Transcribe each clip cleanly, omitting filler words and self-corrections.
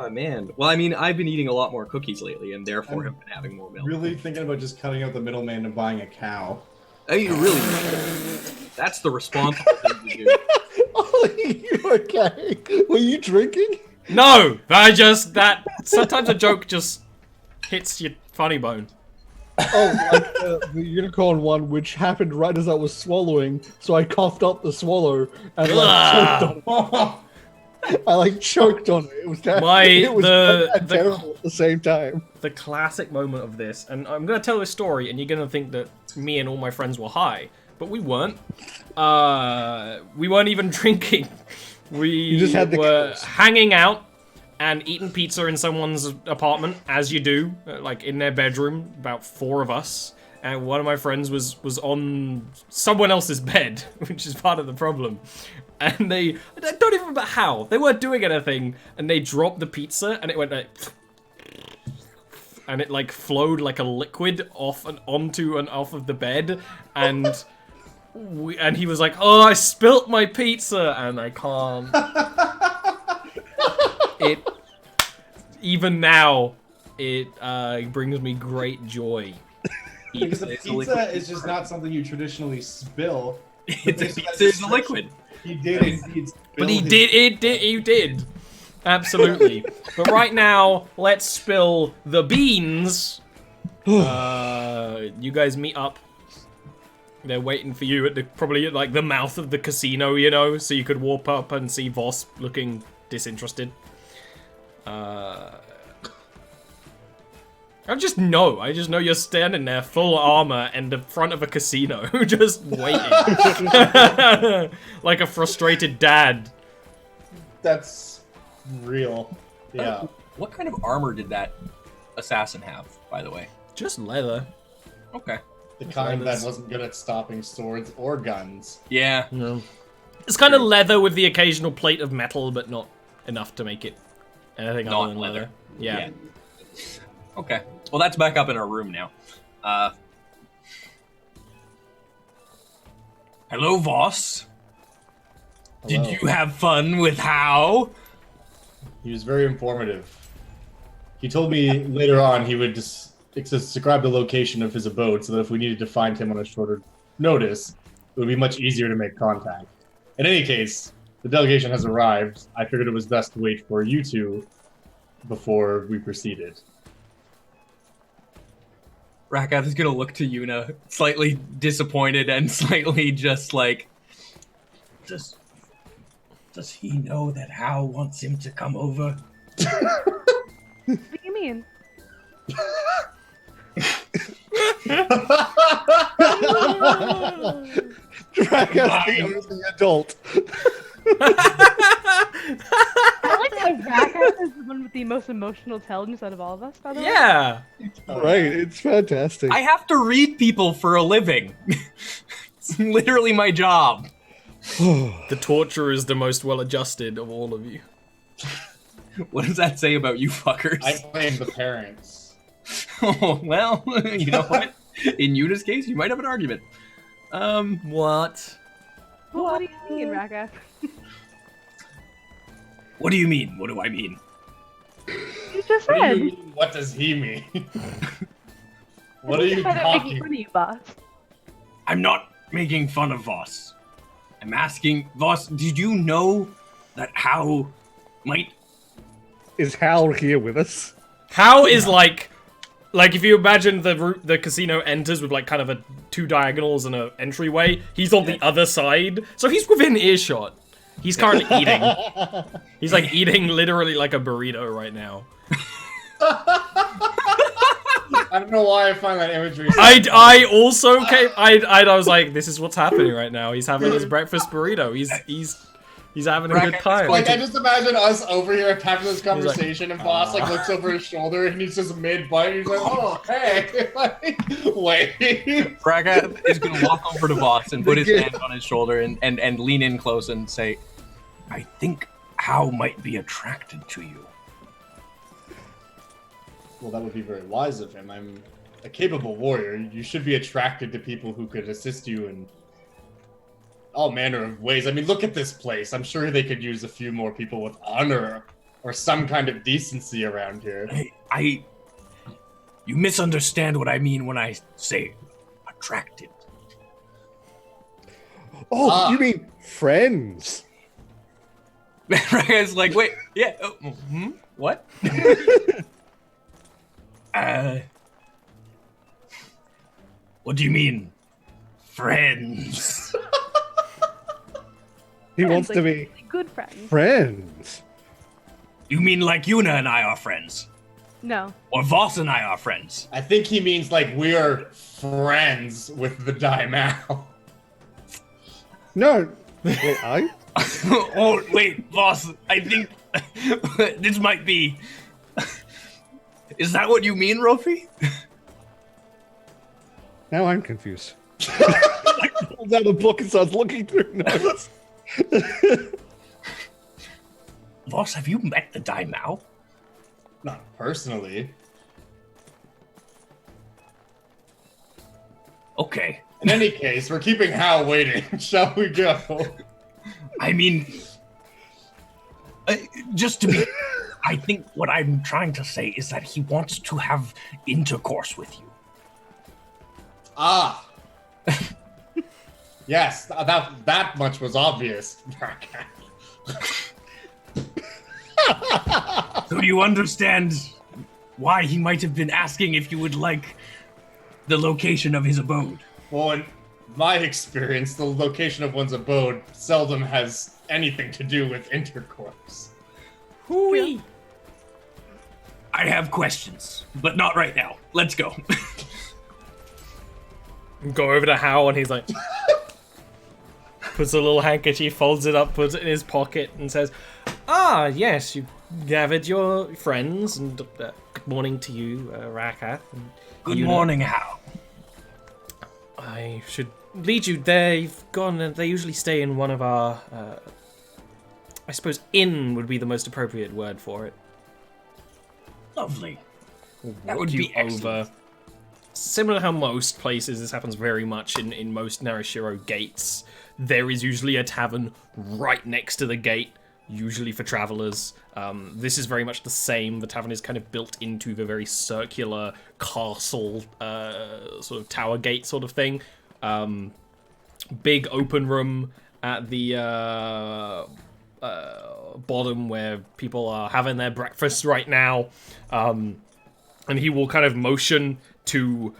Oh man. Well, I mean, I've been eating a lot more cookies lately, and therefore have been having more milk. Really thinking about just cutting out the middleman and buying a cow. I mean, really, that's the responsible thing to do. Ollie, you okay? Were you drinking? No, sometimes a joke just hits your funny bone. Oh, like the unicorn one, which happened right as I was swallowing, so I coughed up the swallow and choked on it. I choked on it. It was terrible. Terrible at the same time. The classic moment of this, and I'm gonna tell this story, and you're gonna think that me and all my friends were high, but we weren't. We weren't even drinking. We just had the were hanging out and eating pizza in someone's apartment, as you do, in their bedroom, about 4 of us. And one of my friends was on someone else's bed, which is part of the problem. And I don't even remember how. They weren't doing anything, and they dropped the pizza, and it went and it flowed like a liquid off and onto and off of the bed, and he was like, "Oh, I spilt my pizza," and I can't. Even now, it brings me great joy. Because the pizza is just not something you traditionally spill. It's a liquid. He did indeed spill. But he did. Absolutely. But right now, let's spill the beans. You guys meet up. They're waiting for you at probably at the mouth of the casino, so you could warp up and see Voss looking disinterested. I just know you're standing there full armor in the front of a casino, just waiting. Like a frustrated dad. That's real. Yeah. What kind of armor did that assassin have, by the way? Just leather. Okay. The kind that wasn't good at stopping swords or guns. Yeah. No. It's kind of leather with the occasional plate of metal, but not enough to make it anything other than leather. Yeah. Okay. Well, that's back up in our room now. Hello, Voss. Hello. Did you have fun with How? He was very informative. He told me later on he would just describe the location of his abode so that if we needed to find him on a shorter notice, it would be much easier to make contact. In any case, the delegation has arrived. I figured it was best to wait for you two before we proceeded. Rakath is gonna look to Yuna, slightly disappointed and slightly just Does he know that Hal wants him to come over? What do you mean? Drakath the adult. I like how Rakath is the one with the most emotional intelligence out of all of us, by the way. Yeah. Right, it's fantastic. I have to read people for a living. It's literally my job. The torturer is the most well-adjusted of all of you. What does that say about you fuckers? I blame the parents. Oh, well, you know what? In Yuna's case, you might have an argument. What? Well, what do you mean, Rakath? What do you mean? What do I mean? You just What do said. you mean? What does he mean? What are you making talking fun of you, boss? I'm not making fun of Voss. I'm asking, Voss, did you know that How might... Is Hal here with us? How is like if you imagine the casino enters with kind of 2 diagonals and an entryway, he's on the other side, so he's within earshot. He's currently eating. He's eating literally like a burrito right now. I don't know why I find that imagery. I also came. I was like, this is what's happening right now. He's having his breakfast burrito. He's having a good time. I just imagine us over here having this conversation, and Boss looks over his shoulder, and he's just mid-bite, and he's like, "Oh, hey, wait." Rakath is going to walk over to Voss and put his hand on his shoulder and lean in close and say, "I think How might be attracted to you." Well, that would be very wise of him. I'm a capable warrior. You should be attracted to people who could assist you in all manner of ways. I mean, look at this place. I'm sure they could use a few more people with honor or some kind of decency around here. You misunderstand what I mean when I say attracted. Oh, you mean friends? It's like, wait, yeah, what? What do you mean, friends? He wants to like, be good friends. friends. You mean like Yuna and I are friends? No. Or Voss and I are friends? I think he means like we're friends with the Daimao. No. Wait, I? Oh, wait, Voss, I think this might be... Is that what you mean, Rofi? Now I'm confused. Pulls out a book and starts looking through notes. Voss, have you met the Daimao? Not personally. Okay. In any case, we're keeping Hal waiting. Shall we go? I mean, just to be... I think what I'm trying to say is that he wants to have intercourse with you. Ah. Yes, that much was obvious. So you understand why he might have been asking if you would like the location of his abode? Well, in my experience, the location of one's abode seldom has anything to do with intercourse. Hooey! I have questions, but not right now. Let's go. Go over to Hal and he's like... puts a little handkerchief, folds it up, puts it in his pocket, and says, "Ah, yes, you gathered your friends, and good morning to you, Rakath. And Good Yuna. morning, Hal. I should lead you there. You've gone, and they usually stay in one of our... I suppose inn would be the most appropriate word for it. Lovely. That Walk would you be excellent. over. Similar to how most places, this happens very much in most Narashiro gates. There is usually a tavern right next to the gate, usually for travelers. This is very much the same. The tavern is kind of built into the very circular castle, sort of tower gate sort of thing. Big open room at the bottom where people are having their breakfast right now. And he will kind of motion to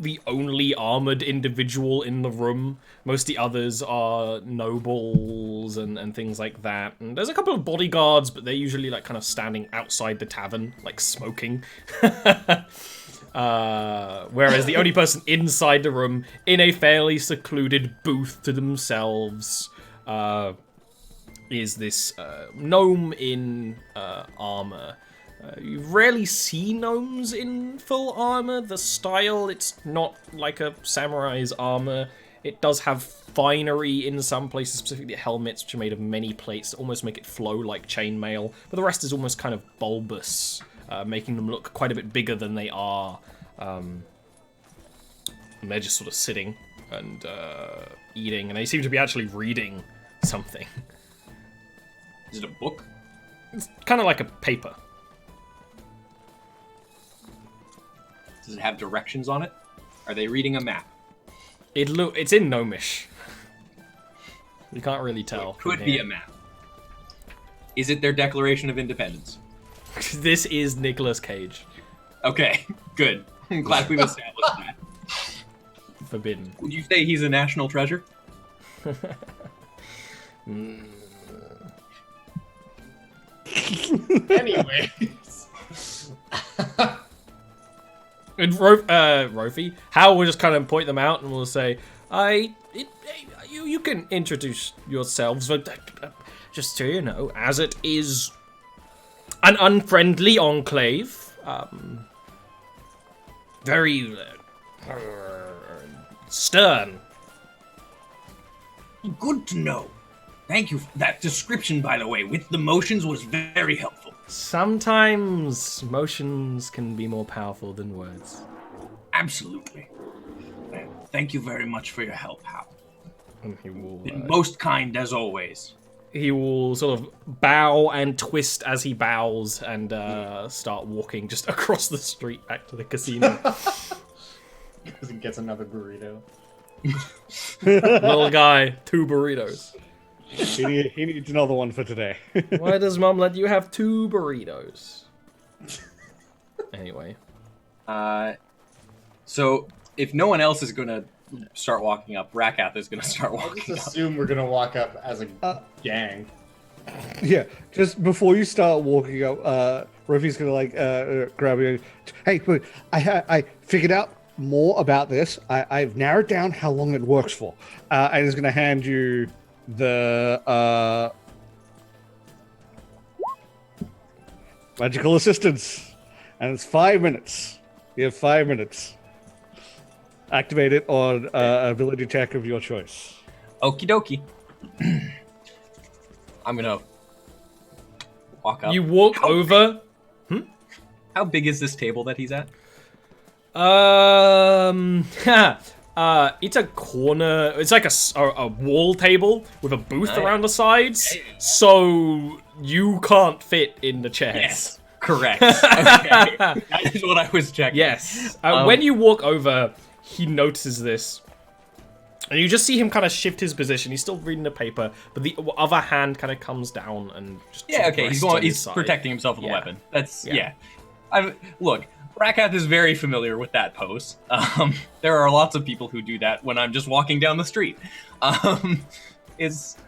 the only armored individual in the room. Most of the others are nobles and things like that. And there's a couple of bodyguards, but they're usually like kind of standing outside the tavern, like smoking. Whereas the only person inside the room, in a fairly secluded booth to themselves, is this gnome in armor. You rarely see gnomes in full armor. The style, it's not like a samurai's armor. It does have finery in some places, specifically helmets, which are made of many plates that almost make it flow like chainmail. But the rest is almost kind of bulbous, making them look quite a bit bigger than they are. And they're just sort of sitting and eating, and they seem to be actually reading something. Is it a book? It's kind of like a paper. Does it have directions on it? Are they reading a map? It's in Gnomish. You can't really tell. It could be a map. Is it their Declaration of Independence? This is Nicolas Cage. Okay, good. I'm glad we've established that. Forbidden. Would you say he's a national treasure? Anyways. And Rofi, Hal will just kind of point them out and will say, you can introduce yourselves, but just so you know, as it is an unfriendly enclave, very stern. Good to know. Thank you. That description, by the way, with the motions was very helpful. Sometimes motions can be more powerful than words. Absolutely. Thank you very much for your help, Hal. And he will, Been most kind as always. he will sort of bow and twist as he bows and start walking just across the street back to the casino. Because he gets another burrito. Little guy, 2 burritos. He needs another one for today. Why does Mom let you have 2 burritos? Anyway. So if no one else is gonna start walking up, Rakath is gonna start I walking just up. assume we're gonna walk up as a gang. Yeah, just before you start walking up, Ruffy's gonna like grab you. Hey, but I figured out more about this. I've narrowed down how long it works for, and he's gonna hand you the magical assistance, and it's 5 minutes. You have 5 minutes. Activate it on ability check of your choice. Okie dokie. I'm gonna walk up. You walk over. How big is this table that he's at? It's a corner. It's like a wall table with a booth around the sides, so you can't fit in the chairs. Yes, correct. Okay, that is what I was checking. Yes. When you walk over, he notices this, and you just see him kind of shift his position. He's still reading the paper, but the other hand kind of comes down and just Okay. rests on his He's side. protecting himself with a Yeah. weapon. That's Yeah. Look, Rakath is very familiar with that pose. There are lots of people who do that when I'm just walking down the street. It's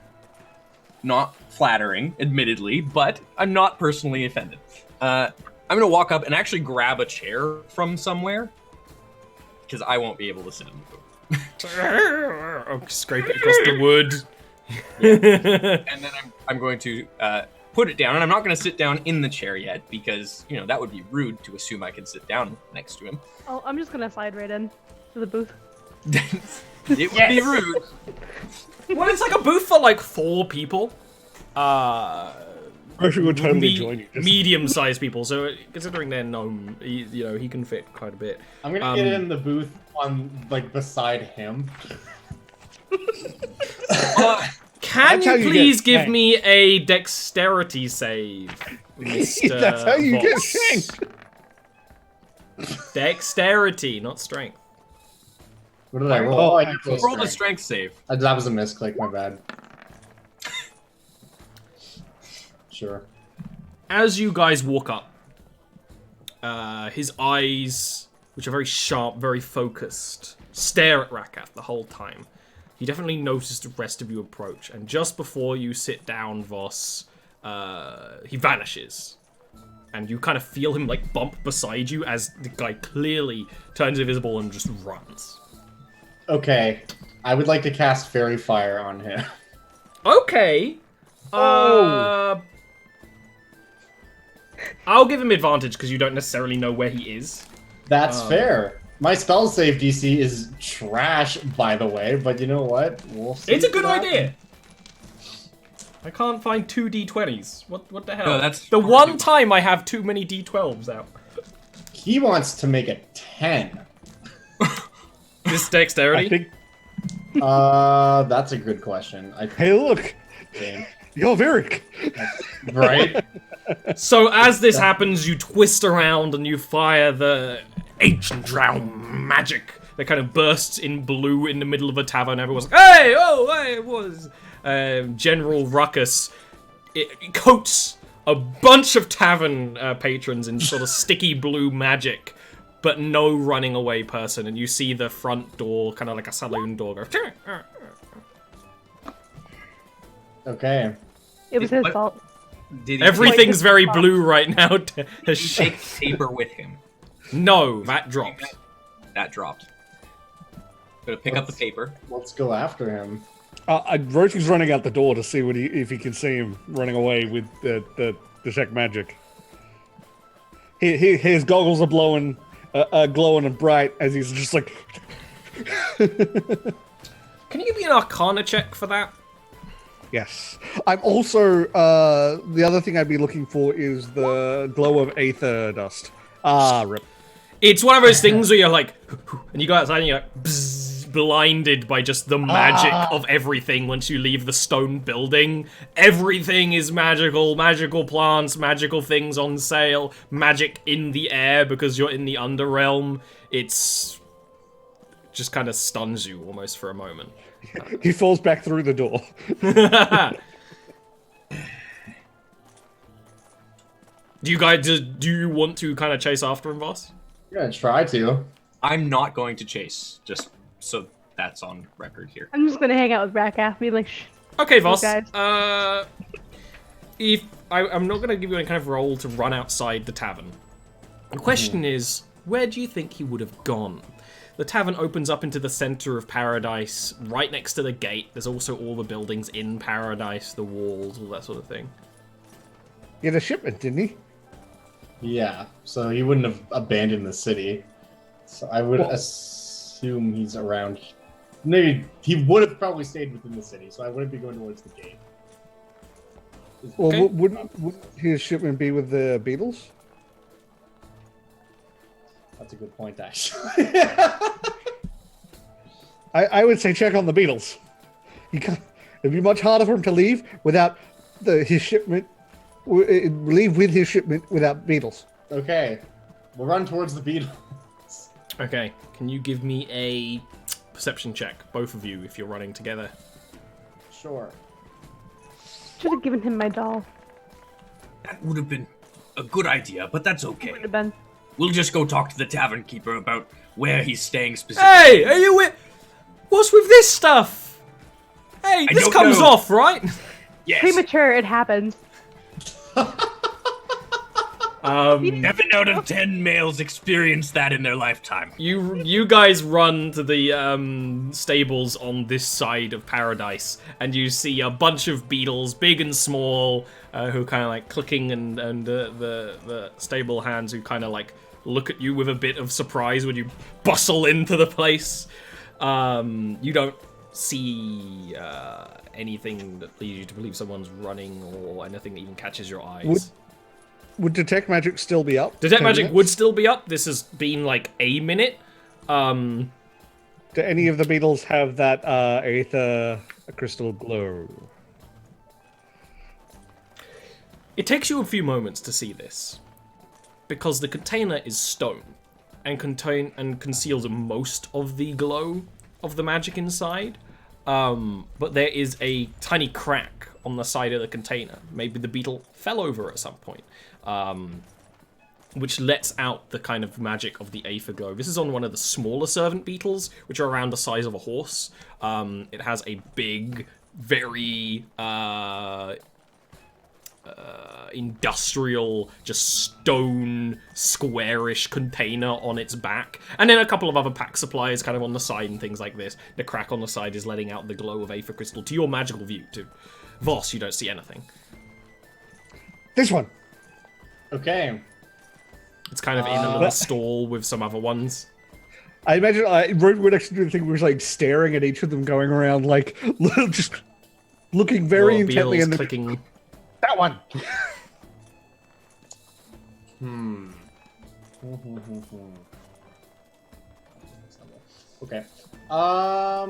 not flattering, admittedly, but I'm not personally offended. I'm gonna walk up and actually grab a chair from somewhere, because I won't be able to sit in the booth. Scrape it across the wood. And then I'm going to put it down, and I'm not going to sit down in the chair yet, because, that would be rude to assume I can sit down next to him. Oh, I'm just gonna slide right in to the booth. It would be rude. Well, it's like a booth for like 4 people. Ruffy would totally join you. Medium-sized people. So considering they're gnome, he can fit quite a bit. I'm gonna get in the booth on beside him. Can That's how you you please get give me a dexterity save, Mr. That's how you get Voss? shanked. Dexterity, not strength. What did I roll? Oh, I did roll Roll the strength. strength save. That was a misclick, my bad. Sure. As you guys walk up, his eyes, which are very sharp, very focused, stare at Rakath the whole time. He definitely noticed the rest of you approach, and just before you sit down, Voss, he vanishes. And you kind of feel him like bump beside you as the guy clearly turns invisible and just runs. Okay. I would like to cast Fairy Fire on him. Okay. I'll give him advantage because you don't necessarily know where he is. That's fair. My spell save DC is trash, by the way, but you know what? We'll see. It's a good what idea. I can't find 2 D20s. What the hell? No, that's the one time I have too many D12s out. He wants to make a 10. This dexterity? I think. That's a good question. Hey, look, you're Varric. Right? So as this happens, you twist around and you fire the ancient drown magic that kind of bursts in blue in the middle of a tavern. Everyone's like, hey, oh, hey, it was. General Ruckus, it coats a bunch of tavern patrons in sort of sticky blue magic, but no running away person. And you see the front door, kind of like a saloon door, go. Okay. It was his fault. Did he Everything's very blue right now. take paper with him? No, that dropped. That dropped. Gonna pick up the paper. Let's go after him. Rochi's running out the door to see if he can see him running away with the detect magic. His goggles are glowing and bright as he's just like. Can you give me an Arcana check for that? Yes. I'm also the other thing I'd be looking for is the glow of aether dust. Ah, rip. It's one of those things where you're like, and you go outside and you're like, bzzz, blinded by just the magic of everything once you leave the stone building. Everything is magical. Magical plants, magical things on sale, magic in the air because you're in the Underrealm. It's just kind of stuns you almost for a moment. He falls back through the door. Do you want to kind of chase after him, boss? I'm gonna try to. I'm not going to chase, just so that's on record here. I'm just gonna hang out with Rakath, be like, shh. Okay, Voss. guys. I'm not gonna give you any kind of role to run outside the tavern. The question is, where do you think he would have gone? The tavern opens up into the center of Paradise, right next to the gate. There's also all the buildings in Paradise, the walls, all that sort of thing. He had a shipment, didn't he? Yeah, so he wouldn't have abandoned the city. So I would assume he's around. Maybe he would have probably stayed within the city, so I wouldn't be going towards the gate. Well, Okay. wouldn't his shipment be with the beetles? That's a good point, actually. I would say check on the beetles. It'd be much harder for him to leave without his shipment. Leave with his shipment without beetles. Okay, we'll run towards the beetles. Okay, can you give me a perception check, both of you, if you're running together? Sure. Should have given him my doll. That would have been a good idea, but that's okay. Would have been. We'll just go talk to the tavern keeper about where he's staying specifically. Hey, are you with? What's with this stuff? Hey, I this don't comes know. off, right? Yes. Premature, it happens. 7 out of 10 males experience that in their lifetime. You guys run to the stables on this side of Paradise, and you see a bunch of beetles, big and small, who kind of like clicking, and the stable hands who kind of like look at you with a bit of surprise when you bustle into the place. You don't see anything that leads you to believe someone's running or anything that even catches your eyes. Would detect magic still be up? Detect 10 magic minutes? would still be up. This has been like a minute. Do any of the beetles have that aether crystal glow? It takes you a few moments to see this, because the container is stone and conceals most of the glow of the magic inside. But there is a tiny crack on the side of the container. Maybe the beetle fell over at some point, which lets out the kind of magic of the aether glow. This is on one of the smaller servant beetles, which are around the size of a horse. It has a big, very industrial, just stone, squarish container on its back, and then a couple of other pack supplies kind of on the side and things like this. The crack on the side is letting out the glow of aether crystal. To your magical view, to Voss, you don't see anything. This one. Okay. It's kind of in a little stall with some other ones. I imagine we're next to the thing. We're like staring at each of them, going around like just looking very Little intently. beetles And clicking. that one. Okay. How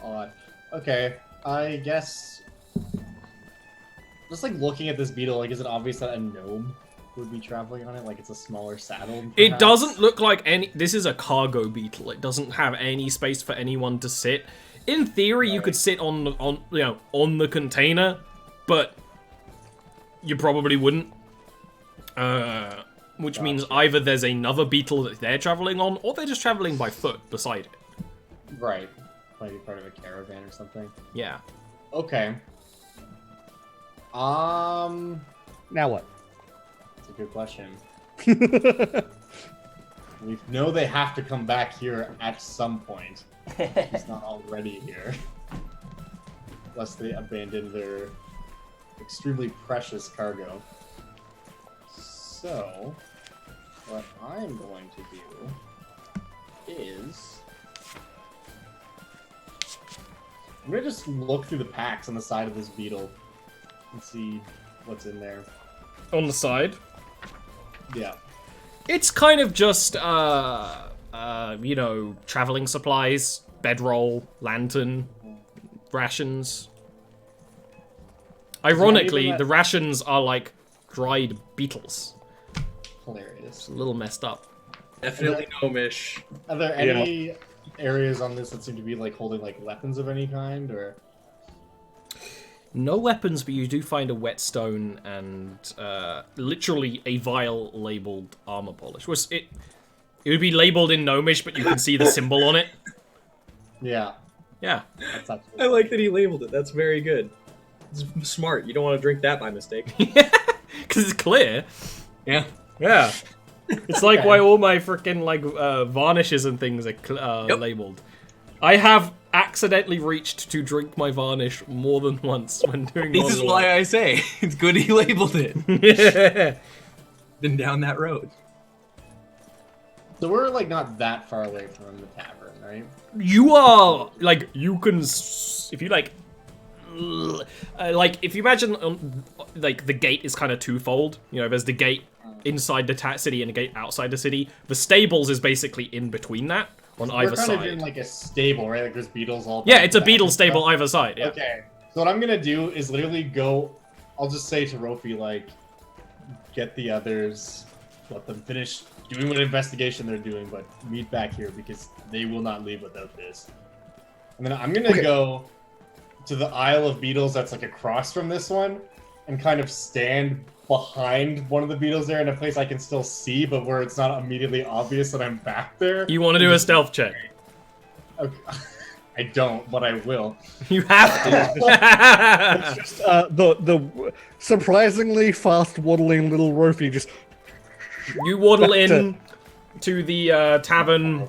odd. Okay. I guess. Just like looking at this beetle, like, is it obvious that a gnome would be traveling on it? Like, it's a smaller saddle. It perhaps? doesn't look like any. This is a cargo beetle. It doesn't have any space for anyone to sit. In theory, you could sit on the container, but you probably wouldn't. Which means either there's another beetle that they're traveling on, or they're just traveling by foot beside it. Right. Might be part of a caravan or something. Yeah. Okay. Now what? That's a good question. We know they have to come back here at some point. He's not already here. Unless they abandon their extremely precious cargo. So, what I'm going to do is... I'm going to just look through the packs on the side of this beetle and see what's in there. On the side. Yeah. It's kind of just you know, traveling supplies, bedroll, lantern, rations. Ironically, the rations are like dried beetles. Hilarious. It's a little messed up. Definitely gnomish. Are there any areas on this that seem to be like holding like weapons of any kind, or? No weapons, but you do find a whetstone and literally a vial labeled armor polish. It would be labeled in Gnomish, but you can see the symbol on it. Yeah. Yeah. I like that he labeled it. That's very good. It's smart. You don't want to drink that by mistake. Because it's clear. Yeah. Yeah. It's like why all my freaking like varnishes and things are labeled. I have accidentally reached to drink my varnish more than once when doing. This is why I say it's good he labeled it. Yeah. Been down that road. So we're like not that far away from the tavern, right? You are like you can if you like if you imagine like the gate is kind of twofold. You know, there's the gate inside the city and a gate outside the city. The stables is basically in between that on either side. We're kind of in like a stable, right? Like there's beetles all. Yeah, it's a beetle stable either side. Yeah. Okay. So what I'm gonna do is literally go. I'll just say to Rofi, like, get the others, let them finish doing what investigation they're doing, but meet back here because they will not leave without this. And then I'm gonna go to the Isle of Beetles that's like across from this one, and kind of stand behind one of the beetles there in a place I can still see, but where it's not immediately obvious that I'm back there. You want to do a stealth check? Okay. I don't, but I will. You have to. It's just the surprisingly fast waddling little Rofi just. You waddle in to the tavern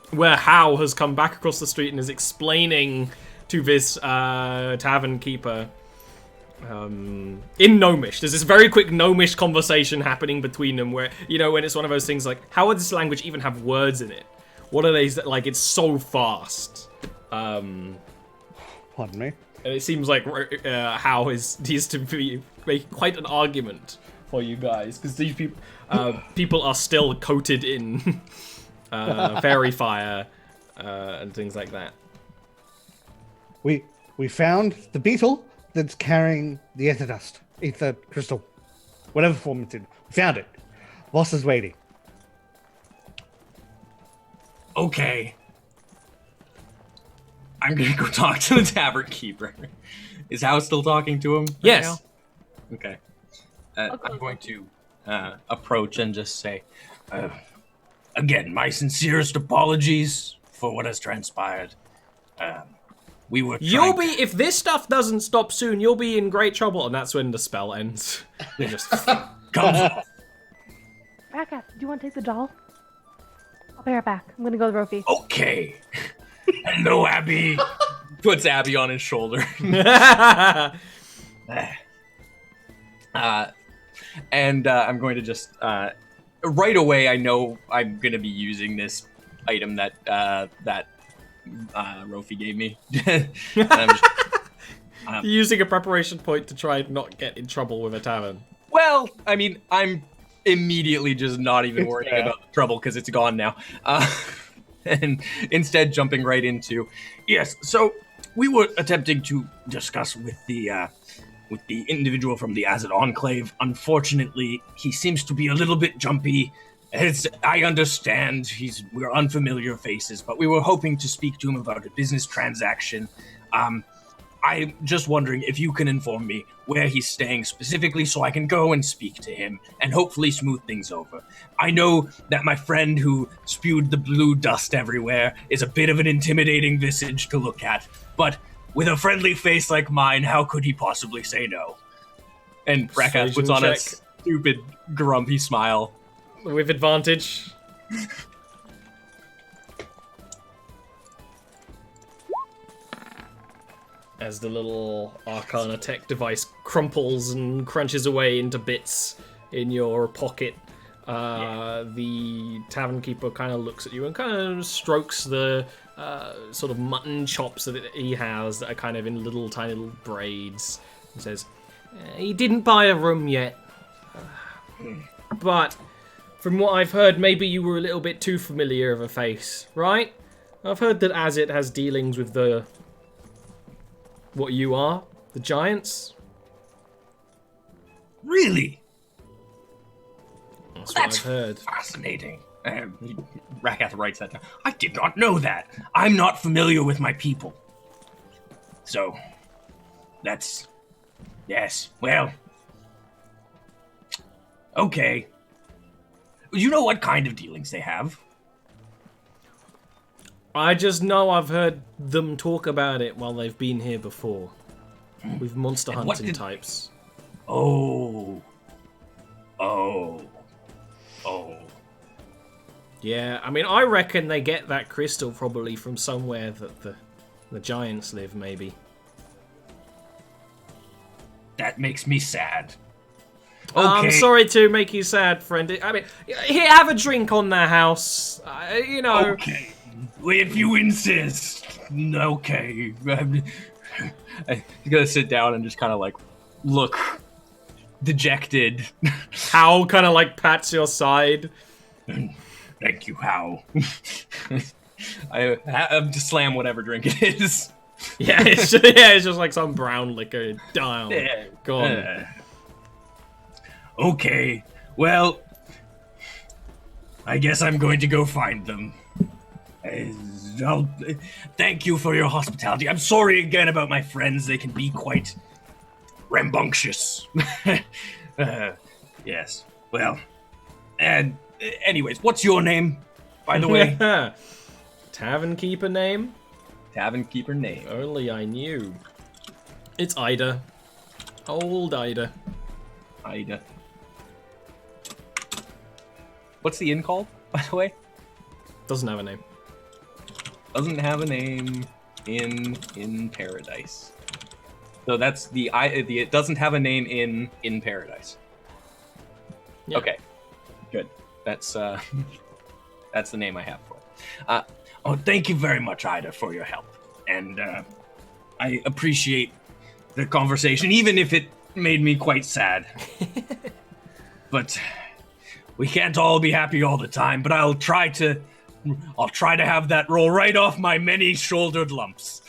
where Hao has come back across the street and is explaining to this tavern keeper in Gnomish. There's this very quick Gnomish conversation happening between them where, you know, when it's one of those things like, how would this language even have words in it? What are they, like, it's so fast. Pardon me? And it seems like Hao needs to make quite an argument for you guys, because these people are still coated in fairy fire and things like that. We found the beetle that's carrying the ether dust, ether crystal, whatever form it's in. We found it. Boss is waiting. Okay. I'm gonna go talk to the tavern keeper. Is Hao still talking to him? Yes. Now? Okay. I'm going to approach and just say, again, my sincerest apologies for what has transpired. We were if this stuff doesn't stop soon, you'll be in great trouble. And that's when the spell ends. It just comes off. Raka, do you want to take the doll? I'll be right back. I'm gonna go with Rofi. Okay. Hello, Abby. Puts Abby on his shoulder. And I'm going to just right away. I know I'm going to be using this item that Rofi gave me. Using a preparation point to try and not get in trouble with a tavern. Well, I mean, I'm immediately just not even worrying about the trouble because it's gone now. And instead jumping right into, yes, so we were attempting to discuss with the individual from the Azad Enclave. Unfortunately, he seems to be a little bit jumpy. As I understand, we're unfamiliar faces, but we were hoping to speak to him about a business transaction. I'm just wondering if you can inform me where he's staying specifically so I can go and speak to him and hopefully smooth things over. I know that my friend who spewed the blue dust everywhere is a bit of an intimidating visage to look at, but with a friendly face like mine, how could he possibly say no? And Breka puts on a stupid, grumpy smile. With advantage. As the little Arcana tech device crumples and crunches away into bits in your pocket, the tavern keeper kind of looks at you and kind of strokes the sort of mutton chops that he has that are kind of in little tiny little braids and says, he didn't buy a room yet, but From what I've heard, maybe you were a little bit too familiar of a face, right? I've heard that Azit has dealings with the... what you are? The Giants? Really? That's That's what I've heard. fascinating. Rakath writes that down. I did not know that. I'm not familiar with my people. So, that's... Yes, well... Okay. You know what kind of dealings they have? I just know I've heard them talk about it while they've been here before. With monster And what hunting did- types. Oh. Yeah, I mean, I reckon they get that crystal probably from somewhere that the Giants live, maybe. That makes me sad. I'm Okay. sorry to make you sad, friend. I mean, here, have a drink on the house. You know. Okay. If you insist. Okay. I'm gonna sit down and just kind of like look dejected. Hal kind of like pats your side. Thank you, Hal. I just slam whatever drink it is. Yeah, it's just like some brown liquor. Down. Yeah. Gone. Okay. Well, I guess I'm going to go find them. Thank you for your hospitality. I'm sorry again about my friends. They can be quite rambunctious. Yes. Well, and anyways, what's your name, by the way? Tavern keeper name? Tavern keeper name. Only I knew. It's Ida. Old Ida. Ida. What's the inn called, by the way? Doesn't have a name. Doesn't have a name in Paradise. So that's the it doesn't have a name in Paradise. Yeah. Okay, good. That's that's the name I have for it. Oh, thank you very much, Ida, for your help, and I appreciate the conversation, even if it made me quite sad. But we can't all be happy all the time. But I'll try to have that roll right off my many-shouldered lumps.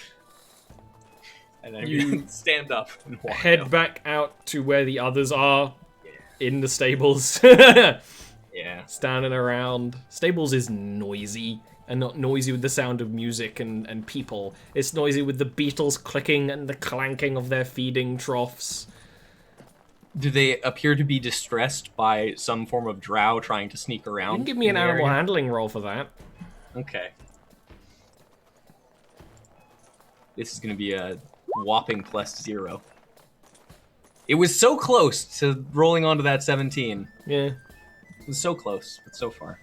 And then You stand up and walk Head out. back out to where the others are in the stables. Yeah. Standing around. Stables is noisy. And not noisy with the sound of music and people. It's noisy with the beetles clicking and the clanking of their feeding troughs. Do they appear to be distressed by some form of drow trying to sneak around? You can give me an in the animal area? handling roll for that. Okay. This is going to be a whopping +0. It was so close to rolling onto that 17. Yeah. It was so close, but so far.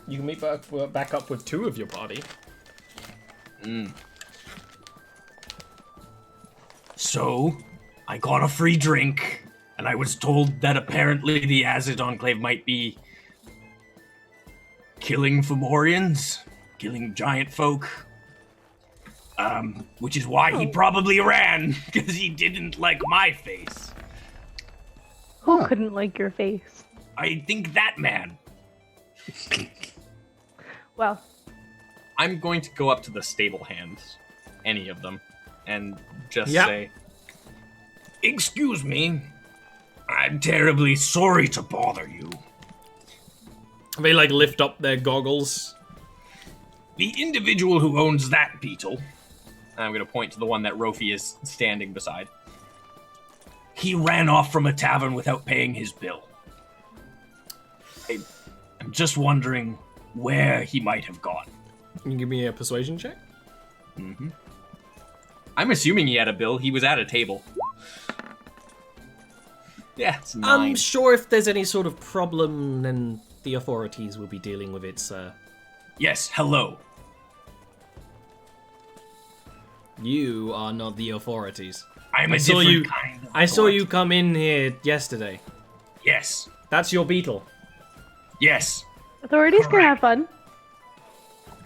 You can meet back up with 2 of your party. So, I got a free drink, and I was told that apparently the Azid Enclave might be killing Fomorians, killing giant folk. Which is why he probably ran, because he didn't like my face. Who couldn't like your face? I think that man. Well, I'm going to go up to the stable hands, any of them, and just Yep. say, "Excuse me, I'm terribly sorry to bother you. They like lift up their goggles. The individual who owns that beetle," and I'm going to point to the one that Rofi is standing beside, "he ran off from a tavern without paying his bill. I'm just wondering where he might have gone." Can you give me a persuasion check? Mm-hmm. I'm assuming he had a bill. He was at a table. Yeah, it's 9. I'm sure if there's any sort of problem, then the authorities will be dealing with it, sir. Yes, hello. You are not the authorities. I'm I a saw different you. kind of I saw you authority. come in here yesterday. Yes, That's your beetle. yes. authorities can have fun.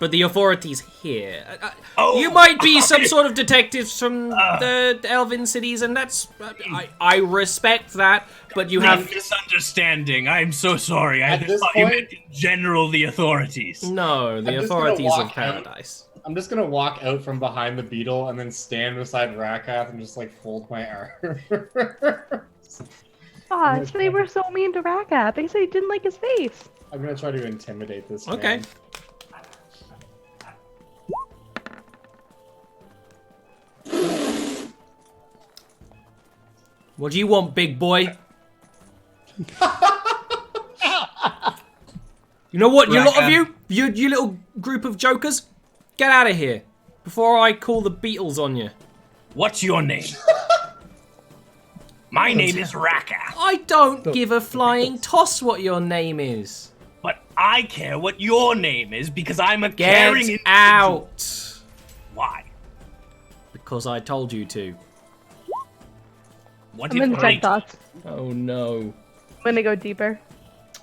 but the authorities here. Oh, You might be some sort of detectives from the Elven cities, and that's... I respect that, but you have... misunderstanding. I'm so sorry. I At this thought you point- meant in general the authorities. No, the I'm just gonna authorities of walk out. paradise. I'm just gonna walk out from behind the beetle and then stand beside Rakath and just like fold my arms. Gosh, they were so mean to Rakat. They said he didn't like his face. I'm gonna try to intimidate this man. Okay. What do you want, big boy? You know what, you lot of you little group of jokers, get out of here before I call the Beatles on you. What's your name? My name is Rakath, I don't give a flying toss what your name is. but I care what your name is because I'm a Get caring individual. out. Why? Because I told you to. What I'm if gonna check thoughts. Oh no. I'm gonna go deeper.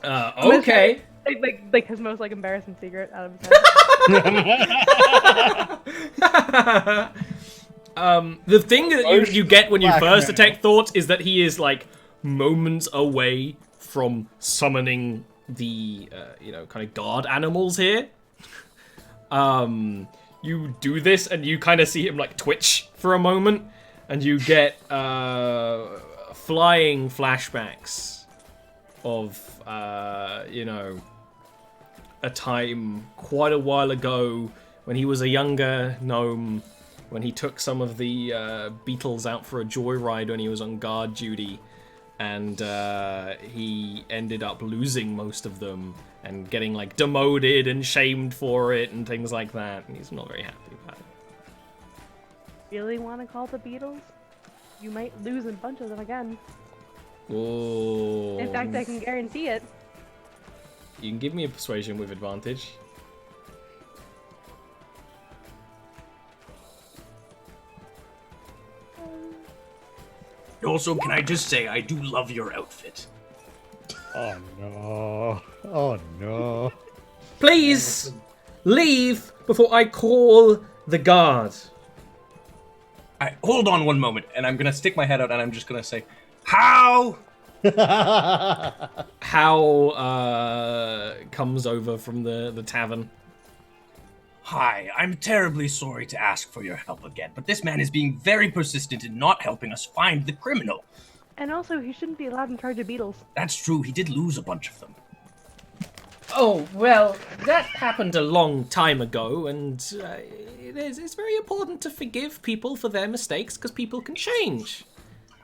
Okay. Like his most like embarrassing secret out of his head. The thing that you get when you Black first man. detect thoughts is that he is like moments away from summoning the kind of guard animals here. You do this and you kind of see him like twitch for a moment, and you get flying flashbacks of a time quite a while ago when he was a younger gnome, when he took some of the beetles out for a joyride when he was on guard duty, and he ended up losing most of them and getting like demoted and shamed for it and things like that, and he's not very happy about it. Really want to call the Beatles? You might lose a bunch of them again. Oh. In fact, I can guarantee it. You can give me a persuasion with advantage. Also, can I just say, I do love your outfit. Oh no. Oh no. Please leave before I call the guard. Hold on one moment, and I'm gonna stick my head out, and I'm just gonna say, how? Hal comes over from the tavern. Hi, I'm terribly sorry to ask for your help again, but this man is being very persistent in not helping us find the criminal. And also, he shouldn't be allowed in charge of Beatles. That's true, he did lose a bunch of them. Oh, well, that happened a long time ago, and it's very important to forgive people for their mistakes, because people can change.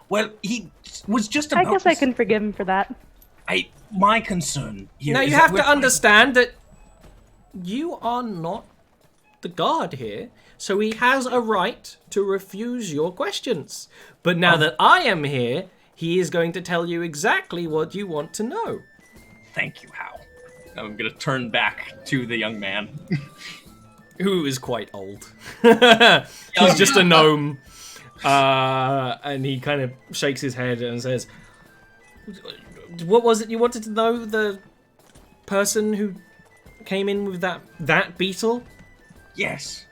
Well, he was just I about guess I can forgive him for that. my concern here Now, is you that have we're to trying- understand that you are not the guard here, so he has a right to refuse your questions. But now that I am here, he is going to tell you exactly what you want to know. Thank you, Hal. I'm gonna turn back to the young man. Who is quite old. He's just a gnome. And he kind of shakes his head and says, what was it you wanted to know? The person who came in with that beetle? Yes.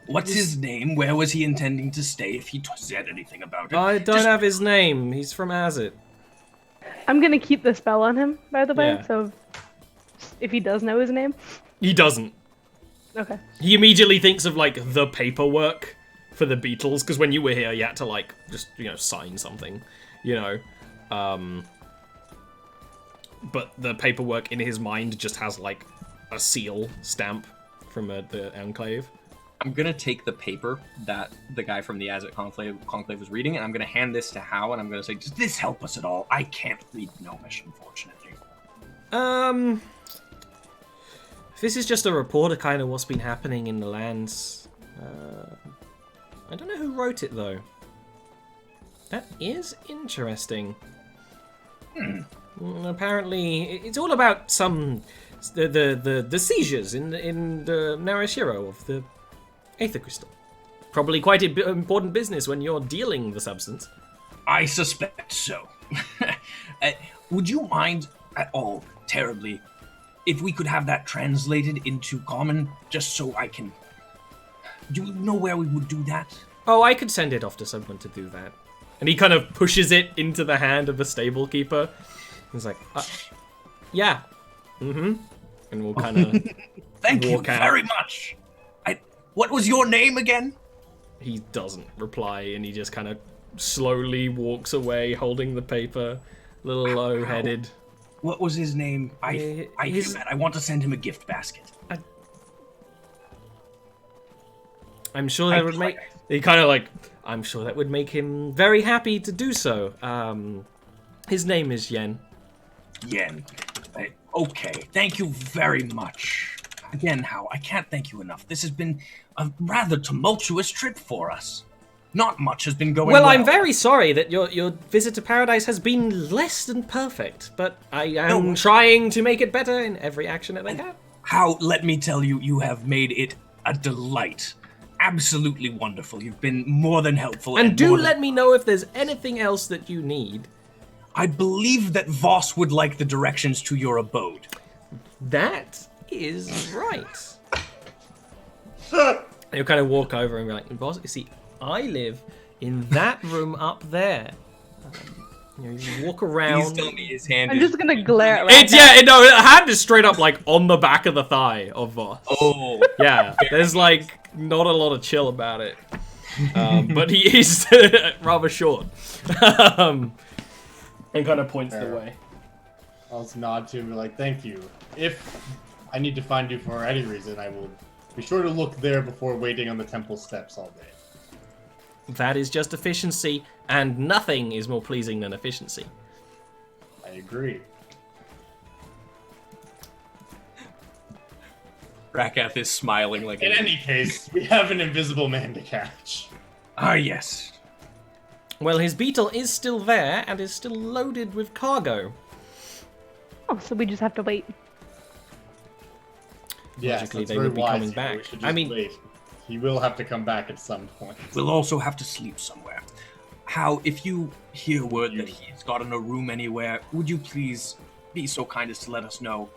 What's his name? Where was he intending to stay if he said anything about it? I don't Just- have his name. He's from Azit. I'm gonna keep the spell on him, by the way, Yeah. so if he does know his name. He doesn't. Okay. He immediately thinks of, like, the paperwork for the Beatles, because when you were here, you had to, like, just, sign something, But the paperwork in his mind just has, like, a seal stamp from the Enclave. I'm gonna take the paper that the guy from the Azet Conclave was reading, and I'm gonna hand this to Hal, and I'm gonna say, does this help us at all? I can't read Gnomish, unfortunately. This is just a report of kind of what's been happening in the lands. I don't know who wrote it, though. That is interesting. Apparently, it's all about the seizures in the Narashiro of the Aether Crystal. Probably quite important business when you're dealing the substance. I suspect so. Would you mind at all terribly if we could have that translated into common, just so I can... Do you know where we would do that? Oh, I could send it off to someone to do that. And he kind of pushes it into the hand of the stable keeper. He's like, yeah. Mm-hmm. And we'll kind of Thank you walk out. very much. What was your name again? He doesn't reply, and he just kind of slowly walks away, holding the paper, a little low-headed. What was his name? I want to send him a gift basket. I'm sure that would make... He kind of like... I'm sure that would make him very happy to do so. His name is Yen. Yen. Okay, thank you very much. Again, Hao, I can't thank you enough. This has been a rather tumultuous trip for us. Not much has been going well. Well, I'm very sorry that your visit to paradise has been less than perfect, but I am trying to make it better in every action that I have. Hao, let me tell you, you have made it a delight. Absolutely wonderful. You've been more than helpful. And do let me know if there's anything else that you need. I believe that Voss would like the directions to your abode. That is right. You'll kind of walk over and be like, Voss, you see, I live in that room up there. You walk around. Please tell me his hand I'm is... just gonna glare at It's, yeah, no, the hand is straight up, like, on the back of the thigh of Voss. Oh. Yeah, there's, like, not a lot of chill about it. But he is rather short. And kind of points the way. I'll just nod to him and be like, thank you. If I need to find you for any reason, I will be sure to look there before waiting on the temple steps all day. That is just efficiency, and nothing is more pleasing than efficiency. I agree. Rakath is smiling like... In any case, we have an invisible man to catch. Ah, yes. Well, his beetle is still there, and is still loaded with cargo. Oh, so we just have to wait. Yes, Logically, that's they very would be wise coming here. back. We should I just mean- wait. He will have to come back at some point. We'll also have to sleep somewhere. Hao, if you hear word that he's gotten a room anywhere, would you please be so kind as to let us know?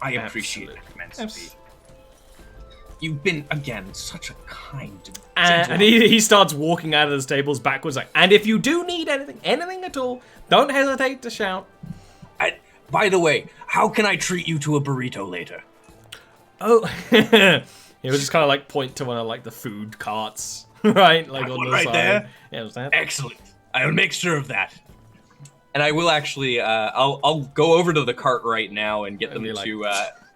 I appreciate it immensely. You've been, again, such a kind And he starts walking out of the stables backwards, like, and if you do need anything at all, don't hesitate to shout. By the way, how can I treat you to a burrito later? Oh, he was just kind of like point to one of like the food carts, right? Like on the right side. there? Yeah, it was that. Excellent. I'll make sure of that. And I will actually, I'll go over to the cart right now and get them be like, to.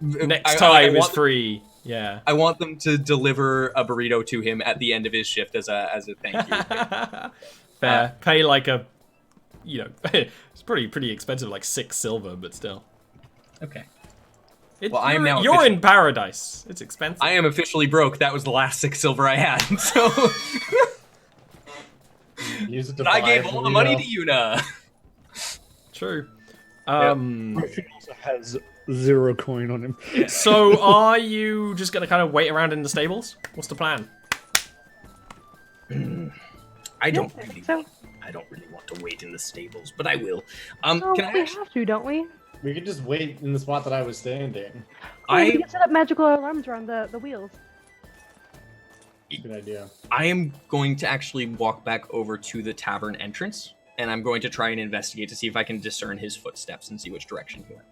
Next time is free. Yeah. I want them to deliver a burrito to him at the end of his shift as a thank you. Fair. Pay like a, you know, it's pretty expensive, like 6 silver, but still. Okay. Well, I am now you're in paradise. It's expensive. I am officially broke. That was the last 6 silver I had. So Use it to I buy gave a all the burrito. money to Yuna. True. Griffin also has 0 coin on him. So are you just gonna kind of wait around in the stables? What's the plan? I don't So, really want to wait in the stables, but I will. so Can I we actually, have to, don't we? We could just wait in the spot that I was standing. We I can set up magical alarms around the wheels. Good idea. I am going to actually walk back over to the tavern entrance, and I'm going to try and investigate to see if I can discern his footsteps and see which direction he went.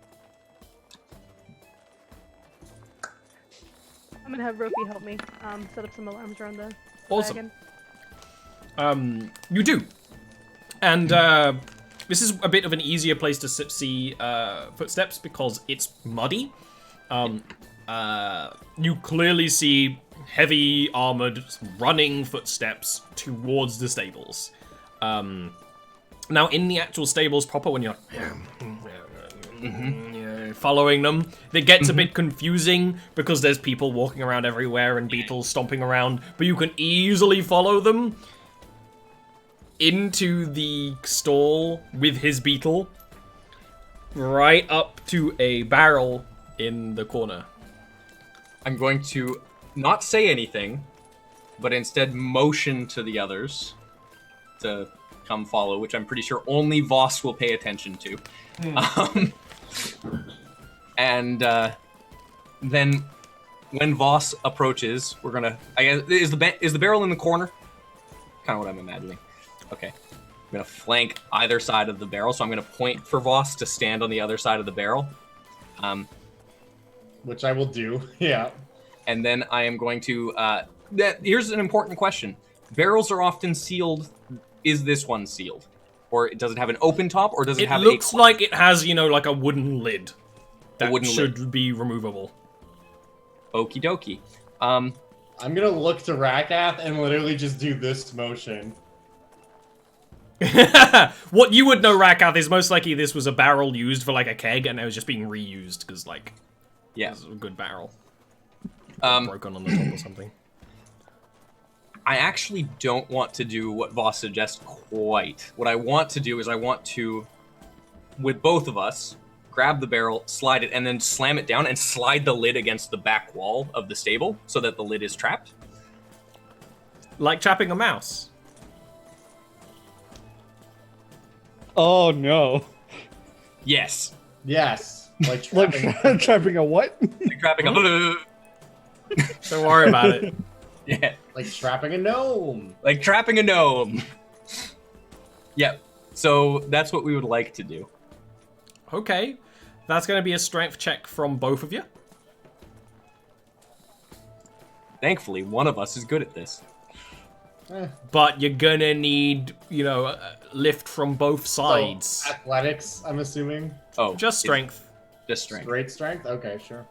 I'm gonna have Rofi help me set up some alarms around the Awesome. wagon. You do. And this is a bit of an easier place to see footsteps because it's muddy. You clearly see heavy armored running footsteps towards the stables. Now in the actual stables proper, when you're following them, it gets a bit confusing because there's people walking around everywhere and beetles stomping around, but you can easily follow them into the stall with his beetle, right up to a barrel in the corner. I'm going to not say anything, but instead motion to the others to come follow, which I'm pretty sure only Voss will pay attention to. And then when Voss approaches, we're gonna. I guess is the barrel in the corner? Kind of what I'm imagining. Okay, I'm gonna flank either side of the barrel, so I'm gonna point for Voss to stand on the other side of the barrel. Which I will do. Yeah. And then I am going to. Here's an important question: barrels are often sealed. Is this one sealed, or does it have an open top, or does it have? It looks like it has, you know, like a wooden lid. That should be removable. Okie dokie. I'm gonna look to Rakath and literally just do this motion. What you would know, Rakath, is most likely this was a barrel used for like a keg, and it was just being reused because, like, yeah, it was a good barrel. Broken on the top or something. I actually don't want to do what Voss suggests quite. What I want to do is I want to, with both of us, grab the barrel, slide it, and then slam it down and slide the lid against the back wall of the stable so that the lid is trapped. Like trapping a mouse. Oh no. Yes. Yes. Like Like trapping a what? Like trapping a... Don't worry about it. Yeah. Like trapping a gnome. Like trapping a gnome. Yep. So that's what we would like to do. Okay. That's going to be a strength check from both of you. Thankfully, one of us is good at this. But you're going to need, you know, a lift from both sides. So, athletics, I'm assuming. Oh. Just strength. Just strength. Straight strength? Okay, sure.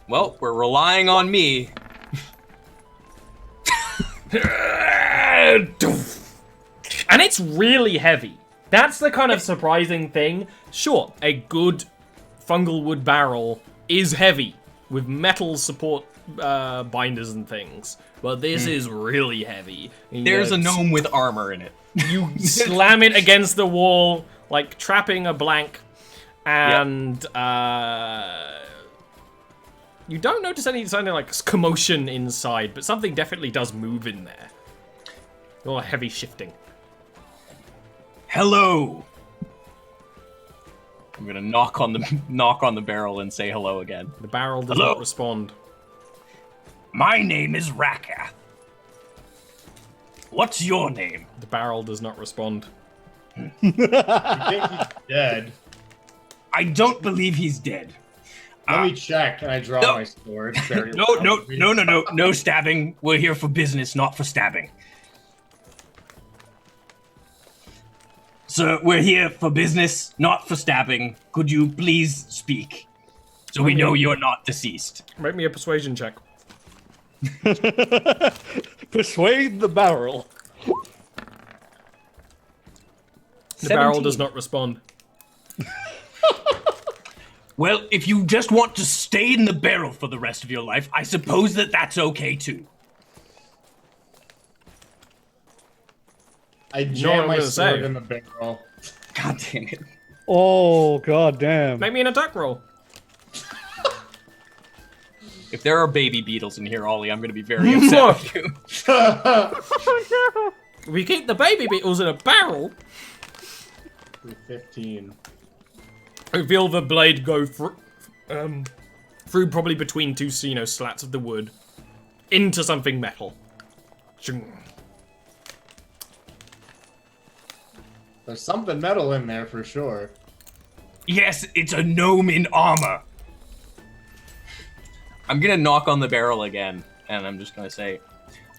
Well, we're relying on me. And it's really heavy. That's the kind of surprising thing. Sure, a good fungal wood barrel is heavy with metal support binders and things, but this is really heavy. There's a gnome with armor in it. You slam it against the wall, like trapping a blank, and you don't notice any sign of like commotion inside, but something definitely does move in there. A lot of heavy shifting. Hello. I'm gonna knock on the barrel and say hello again. The barrel does Hello. not respond. My name is Rakath. What's your name? The barrel does not respond. You think he's dead? I don't believe he's dead. Let me check, and I draw No. my sword. Very No stabbing. We're here for business, not for stabbing. Sir, we're here for business, not for stabbing. Could you please speak? So we know you're not deceased. Make me a persuasion check. Persuade the barrel. The barrel 17. does not respond. Well, if you just want to stay in the barrel for the rest of your life, I suppose that's okay too. I what jam I'm my gonna sword say. in the barrel. God damn it. Oh god damn. Make me an attack roll. If there are baby beetles in here, Ollie, I'm going to be very upset with you. If we keep the baby beetles in a barrel, 15. I feel the blade go through probably between two, you know, slats of the wood into something metal. There's something metal in there for sure. Yes, it's a gnome in armor. I'm going to knock on the barrel again, and I'm just going to say,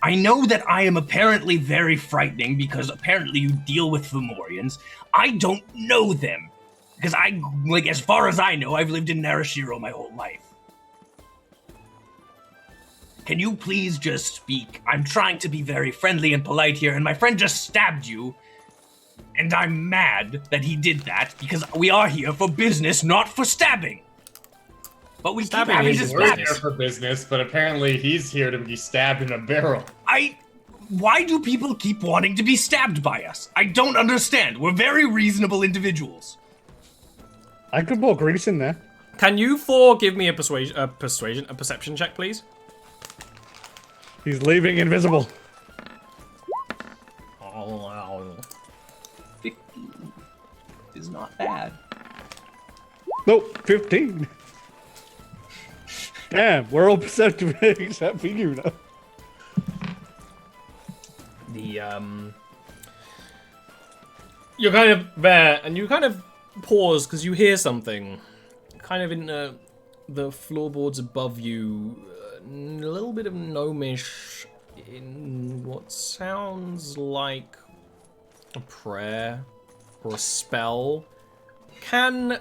I know that I am apparently very frightening because apparently you deal with Fomorians. I don't know them. Because as far as I know, I've lived in Narashiro my whole life. Can you please just speak? I'm trying to be very friendly and polite here, and my friend just stabbed you. And I'm mad that he did that, because we are here for business, not for stabbing. But we keep Stabbing having is to We're stab. here for business, but apparently he's here to be stabbed in a barrel. Why do people keep wanting to be stabbed by us? I don't understand. We're very reasonable individuals. I could pour grease in there. Can you four give me a perception check, please? He's leaving invisible. is not bad. Nope, 15. Damn, we're all perceptive except for you now. You're kind of there, and you kind of pause because you hear something, kind of in the floorboards above you, a little bit of gnomish in what sounds like a prayer or a spell. Can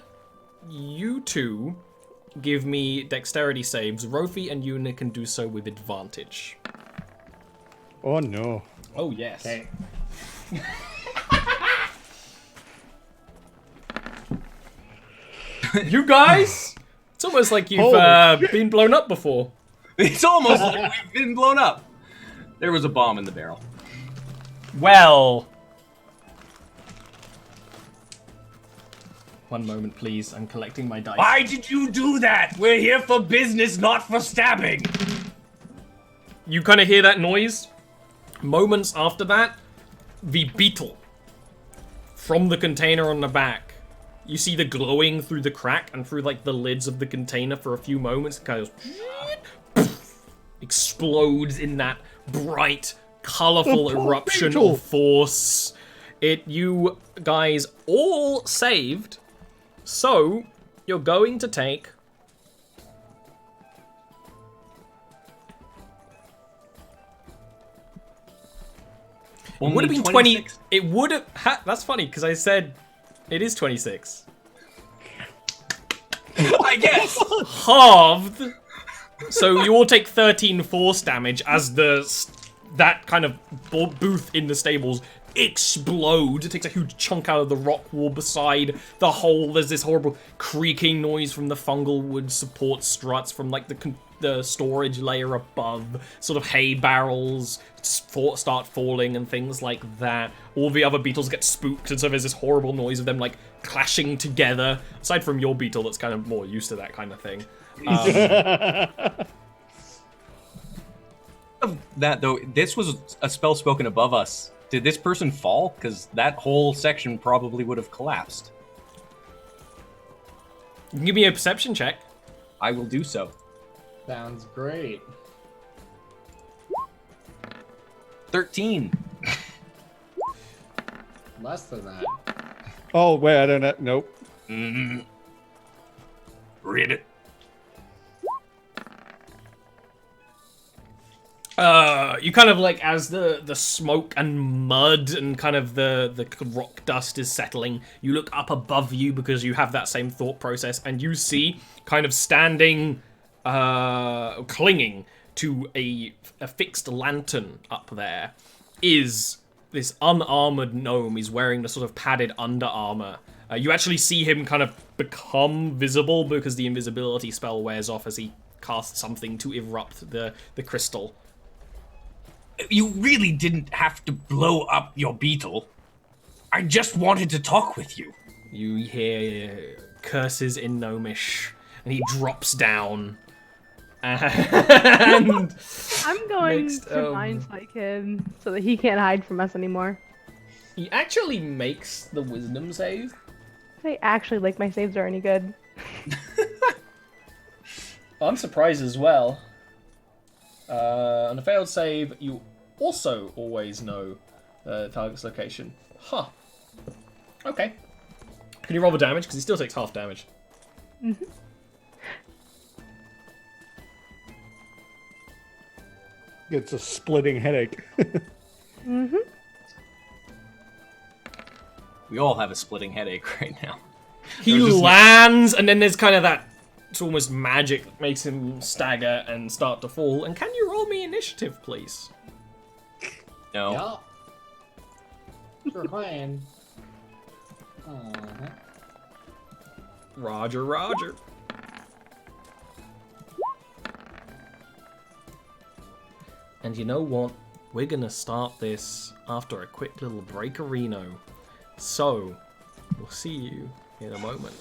you two give me dexterity saves? Rofi and Yuna can do so with advantage. Oh no. Oh yes. Okay. You guys? It's almost like you've been blown up before. It's almost like we've been blown up. There was a bomb in the barrel. Well. One moment, please. I'm collecting my dice. Why did you do that? We're here for business, not for stabbing. You kind of hear that noise. Moments after that, the beetle from the container on the back. You see the glowing through the crack and through like the lids of the container for a few moments. It kind of explodes in that bright, colorful eruption beetle. of force. You guys all saved. So, you're going to take... It would have been 20... It would have... That's funny, because I said it is 26. I guess. Halved. So you all take 13 force damage as that kind of booth in the stables explodes. It takes a huge chunk out of the rock wall beside the hole. There's this horrible creaking noise from the fungal wood support struts from like the storage layer above. Sort of hay barrels start falling and things like that. All the other beetles get spooked, and so there's this horrible noise of them like clashing together. Aside from your beetle, that's kind of more used to that kind of thing. That though, this was a spell spoken above us. Did this person fall? Because that whole section probably would have collapsed. You can give me a perception check. I will do so. Sounds great. 13. Less than that. Oh, wait, I don't know. Nope. Read it. You kind of like, as the smoke and mud and kind of the rock dust is settling, you look up above you because you have that same thought process, and you see kind of standing, clinging to a fixed lantern up there is this unarmored gnome. He's wearing the sort of padded under armor. You actually see him kind of become visible because the invisibility spell wears off as he casts something to erupt the crystal. You really didn't have to blow up your beetle. I just wanted to talk with you. You hear curses in Gnomish, and he drops down. And I'm going Next, to mind spike him so that he can't hide from us anymore. he actually makes the wisdom save. I actually like my saves are any good. I'm surprised as well. On a failed save, you also always know the target's location. Huh. Okay. Can you roll the damage? Because he still takes half damage. Mm-hmm. It's a splitting headache. Mm-hmm. We all have a splitting headache right now. He There's just- lands, and then there's kind of that... It's almost magic that makes him stagger and start to fall. And can you roll me initiative, please? No. Yeah. Sure can. Roger, roger. And you know what? We're gonna start this after a quick little break-areno. So, we'll see you in a moment.